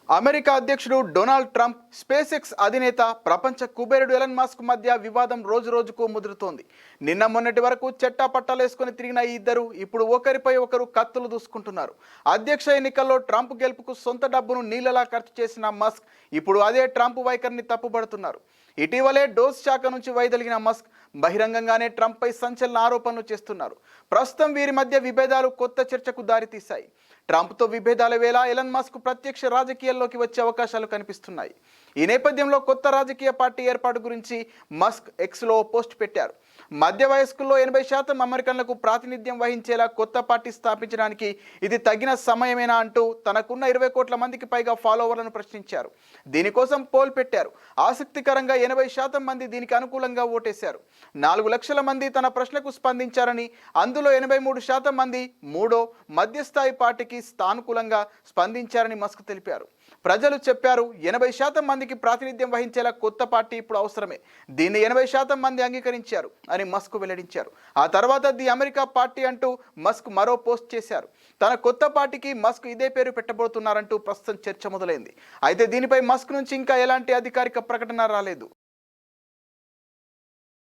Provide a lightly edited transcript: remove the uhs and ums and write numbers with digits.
America అధ్యక్షుడు Donald Trump, space X అధినేత, ప్రపంచ కుబేరుడు ఎలన్ మస్క్ మధ్య వివాదం రోజు రోజుకు ముదురుతోంది. నిన్న మొన్నటి వరకు చెట్టాపట్టాలేసుకుని తిరిగిన ఈ ఇద్దరు ఇప్పుడు ఒకరిపై ఒకరు కత్తులు దూసుకుంటున్నారు. అధ్యక్ష ఎన్నికల్లో ట్రంప్ గెలుపుకు సొంత డబ్బును నీళ్లలా ఖర్చు చేసిన మస్క్ ఇప్పుడు అదే ట్రంప్ వైఖరిని తప్పుపడుతున్నారు. ఇటీవలే డోస్ శాఖ నుంచి వైదొలిగిన మస్క్ బహిరంగంగానే ట్రంప్పై సంచలన ఆరోపణలు చేస్తున్నారు. ప్రస్తుతం వీరి మధ్య విభేదాలు కొత్త చర్చకు దారితీశాయి. ట్రంప్తో విభేదాల వేళ ఎలన్ మస్క్ ప్రత్యక్ష రాజకీయాల్లోకి వచ్చే అవకాశాలు కనిపిస్తున్నాయి. ఈ నేపథ్యంలో కొత్త రాజకీయ పార్టీ ఏర్పాటు గురించి మస్క్ ఎక్స్లో పోస్ట్ పెట్టారు. మధ్య వయస్కుల్లో 80% అమెరికన్లకు ప్రాతినిధ్యం వహించేలా కొత్త పార్టీ స్థాపించడానికి ఇది తగిన సమయమేనా అంటూ తనకున్న 20 కోట్ల మందికి పైగా ఫాలోవర్లను ప్రశ్నించారు. దీనికోసం పోల్ పెట్టారు. ఆసక్తికరంగా 80% మంది దీనికి అనుకూలంగా ఓటేశారు. 4 లక్షల మంది తన ప్రశ్నకు స్పందించారని, అందులో 83% మంది మూడో మధ్యస్థాయి పార్టీకి సానుకూలంగా స్పందించారని మస్క్ తెలిపారు. ప్రజలు చెప్పారు, 80% మందికి ప్రాతినిధ్యం వహించేలా కొత్త పార్టీ ఇప్పుడు అవసరమే. దీన్ని 80% మంది అంగీకరించారు అని మస్క్ వెల్లడించారు. ఆ తర్వాత ది అమెరికా పార్టీ అంటూ మస్క్ మరో పోస్ట్ చేశారు. తన కొత్త పార్టీకి మస్క్ ఇదే పేరు పెట్టబోతున్నారంటూ ప్రస్తుతం చర్చ మొదలైంది. అయితే దీనిపై మస్క్ నుంచి ఇంకా ఎలాంటి అధికారిక ప్రకటన రాలేదు.